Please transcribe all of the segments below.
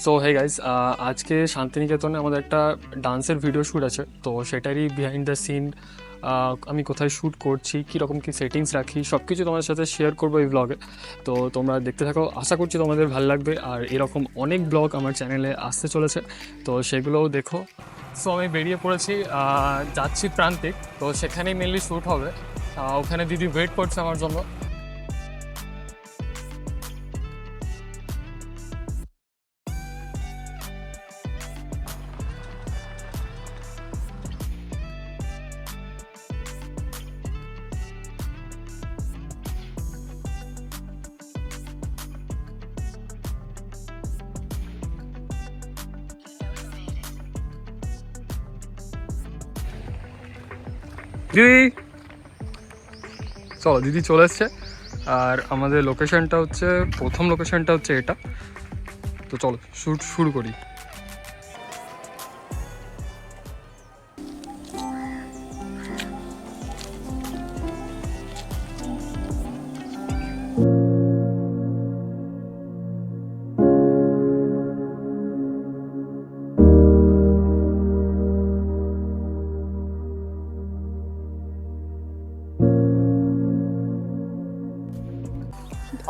So hey guys, আজকে শান্তিনিকেতনে আমাদের একটা ডান্সের ভিডিও শ্যুট আছে। তো সেটারই বিহাইন্ড দ্য সিন আমি কোথায় শ্যুট করছি, কীরকম কী সেটিংস রাখি, সব কিছু তোমাদের সাথে শেয়ার করবো এই ব্লগে। তো তোমরা দেখতে থাকো, আশা করছি তোমাদের ভালো লাগবে। আর এরকম অনেক ব্লগ আমার চ্যানেলে আসতে চলেছে, তো সেগুলোও দেখো। সো আমি বেরিয়ে পড়েছি, যাচ্ছি প্রান্তিক। তো সেখানেই মেনলি শ্যুট হবে। ওখানে দিদি ওয়েট করছে আমার জন্য। দিদি চলো, দিদি চলে এসছে। আর আমাদের লোকেশনটা হচ্ছে, প্রথম লোকেশনটা হচ্ছে এটা। তো চলো শ্যুট শুরু করি।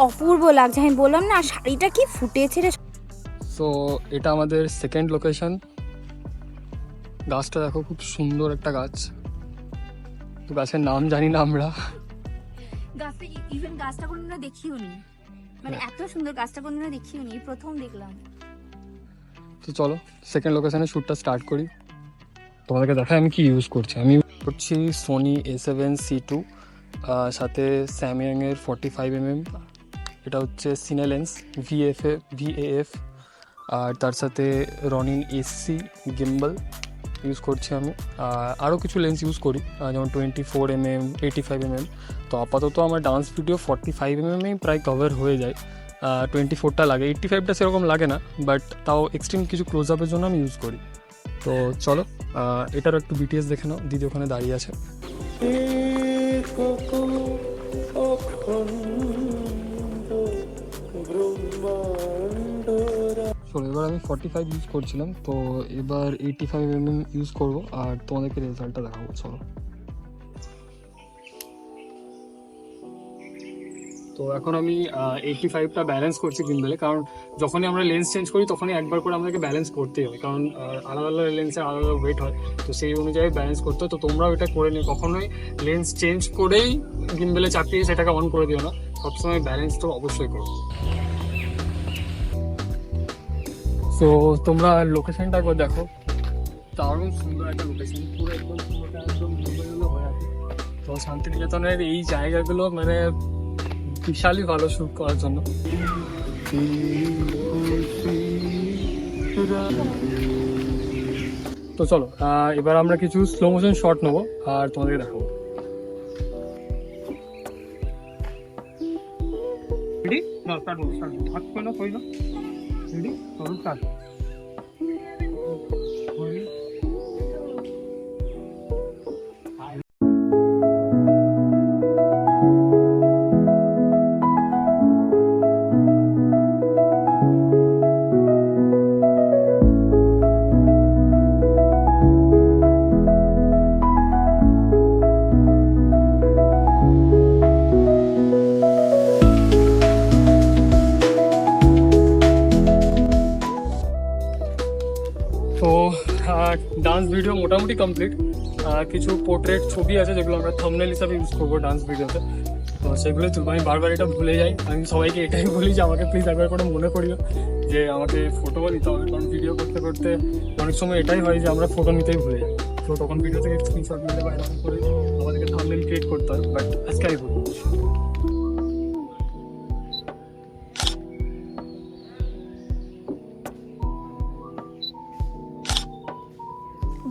অপূর্ব লাগছে, আমি বললাম না শাড়িটা কি ফুটেছে রে। সো এটা আমাদের সেকেন্ড লোকেশন। গাছটা দেখো, খুব সুন্দর একটা গাছ। তো গাছের নাম জানি না আমরা। গাছটা ইভেন গাছটা কোনোদিনও দেখিও নি, মানে এত সুন্দর গাছটা কোনোদিনও দেখিও নি, প্রথম দেখলাম। তো চলো সেকেন্ড লোকেশনে শ্যুটটা স্টার্ট করি। তোমাদেরকে দেখাই আমি কি ইউজ করছি। আমি ইউজ করছি সোনি A7C2, সাথে স্যামসাংয়ের 45mm। এটা হচ্ছে সিনে লেন্স VAF। আর তার সাথে রনিন SC গিম্বল ইউজ করছি আমি। আরও কিছু লেন্স ইউজ করি, যেমন 24mm, 85mm। তো আপাতত আমার ডান্স ভিডিও 45mm প্রায় কভার হয়ে যায়। 24টা লাগে, 85টা সেরকম লাগে না, বাট তাও এক্সট্রিম কিছু ক্লোজ আপের জন্য আমি ইউজ করি। তো চলো এটারও একটু BTS দেখে নাও। দিদি ওখানে দাঁড়িয়ে আছে। চলো এবার আমি 45 ইউজ করছিলাম, তো এবার 85mm ইউজ করব আর তোমাদেরকে রেজাল্টটা দেখাবো। চলো। তো এখন আমি 85টা ব্যালেন্স করছি গিম্বলে, কারণ যখনই আমরা লেন্স চেঞ্জ করি তখনই একবার করে আমাদেরকে ব্যালেন্স করতেই হয়, কারণ আলাদা আলাদা লেন্সের আলাদা আলাদা ওয়েট হয়। তো সেই অনুযায়ী ব্যালেন্স করতে হয়। তো তোমরাও এটা করে নিও, কখনোই লেন্স চেঞ্জ করেই গিম্বলে চাপিয়ে সেটাকে অন করে দিও না, সবসময় ব্যালেন্স তো অবশ্যই করো। তো তোমরা লোকেশনটা একবার দেখো, দারুণ সুন্দর একটা লোকেশন, পুরো একদম পুরোটা একদম সুন্দর হয়ে আছে। তো শান্তিনিকেতনের এই জায়গাগুলো মানে বিশালই ভালো শ্যুট করার জন্য। তো চলো এবার আমরা কিছু স্লো মোশন শট নেবো আর তোমাদেরকে দেখাবো। রেডি? না, স্টার্ট করো, হাত করে না, কই না। রেডি? চলো স্টার্ট। তো ডান্স ভিডিও মোটামুটি কমপ্লিট। কিছু পোর্ট্রেট ছবি আছে যেগুলো আমরা থাম্বনেল হিসাবে ইউজ করবো ডান্স ভিডিওতে। তো সেগুলো আমি বারবার এটা ভুলে যাই। আমি সবাইকে এটাই বলি যে আমাকে প্লিজ একবার করে মনে করিও যে আমাকে ফটো নিতে হবে, কারণ ভিডিও করতে করতে অনেক সময় এটাই হয় যে আমরা ফটো নিতেই ভুলে যাই। তো তখন ভিডিও থেকে স্ক্রিনশট নিতে বা এরকম করে আমাদেরকে থাম্বনেল ক্রিয়েট করতে হয়, বাট আজকে আমি ভুল।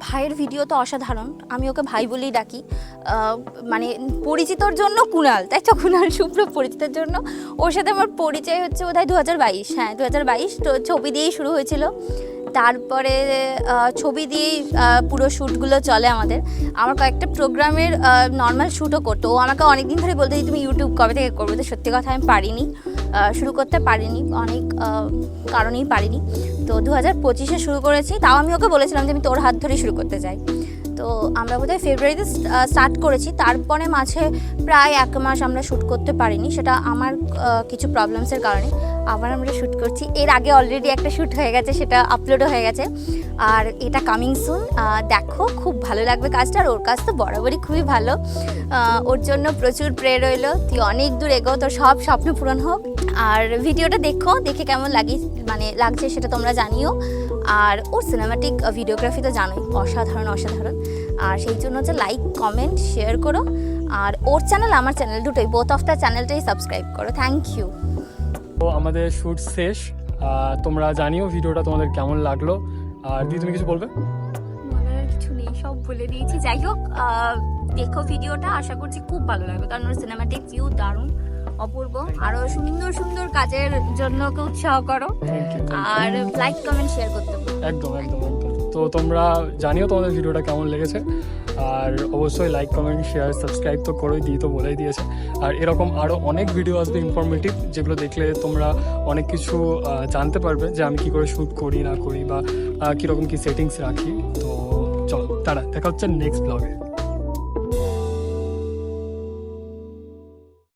ভাইয়ের ভিডিও তো অসাধারণ, আমি ওকে ভাই বলেই ডাকি। মানে পরিচিতর জন্য কুণাল, তাই তো? কুণাল শুভ্র পরিচিতের জন্য। ওর সাথে আমার পরিচয় হচ্ছে বোধহয় 2022। হ্যাঁ, 2022। তো ছবি দিয়েই শুরু হয়েছিল। তারপরে ছবি দিয়েই পুরো শ্যুটগুলো চলে আমাদের। আমার কয়েকটা প্রোগ্রামের নর্মাল শ্যুটও করতো। ও আমাকে অনেকদিন ধরে বলতে যে তুমি ইউটিউব কবে থেকে করবে, তো সত্যি কথা আমি পারিনি, শুরু করতে পারিনি, অনেক কারণেই পারিনি। তো 2025-এ শুরু করেছি, তাও আমি ওকে বলেছিলাম যে আমি তোর হাত ধরেই শুরু করতে চাই। তো আমরা বোধহয় ফেব্রুয়ারিতে স্টার্ট করেছি, তারপরে মাঝে প্রায় 1 মাস আমরা শ্যুট করতে পারিনি, সেটা আমার কিছু প্রবলেমসের কারণে। আবার আমরা শ্যুট করছি, এর আগে অলরেডি একটা শ্যুট হয়ে গেছে, সেটা আপলোডও হয়ে গেছে, আর এটা কামিং সুন। দেখো, খুব ভালো লাগবে কাজটা, আর ওর কাজ তো বরাবরই খুবই ভালো। ওর জন্য প্রচুর প্রে রইল, তুই অনেক দূর এগো, তোর সব স্বপ্ন পূরণ হোক। আর ভিডিওটা দেখো, দেখে কেমন লাগছে সেটা তোমরা জানিও। আর ওর সিনেমাটিক ভিডিওগ্রাফি তো জানোই, অসাধারণ অসাধারণ। আর সেই জন্য হচ্ছে লাইক, কমেন্ট, শেয়ার করো। আর ওর চ্যানেল, আমার চ্যানেল, দুটোই, বোথ অফ দ্য চ্যানেলটাই সাবস্ক্রাইব করো। Thank you. তো আমাদের শ্যুট শেষ, তোমরা জানিও ভিডিওটা তোমাদের কেমন লাগলো। আর দিদি, তুমি কিছু বলবে? বলার কিছু নেই, সব বলে দিয়েছি। যাই হোক, দেখো ভিডিওটা, আশা করছি খুব ভালো লাগবে, কারণ ওর সিনেমাটিক ভিউ দারুণ, অপূর্ব। আরও সুন্দর সুন্দর কাজের জন্য ওকে উৎসাহ করো, আর লাইক, কমেন্ট, শেয়ার করতে পারো। একদম একদম একদম। তো তোমরা জানিও তোমাদের ভিডিওটা কেমন লেগেছে, আর অবশ্যই লাইক, কমেন্ট, শেয়ার, সাবস্ক্রাইব তো করোই, তো বলেই দিয়েছে। আর এরকম আরও অনেক ভিডিও আসবে ইনফরমেটিভ, যেগুলো দেখলে তোমরা অনেক কিছু জানতে পারবে, যে আমি কী করে শ্যুট করি না করি, বা কীরকম কী সেটিংস রাখি। তো চলো, তারা দেখা হচ্ছে নেক্সট ব্লগে।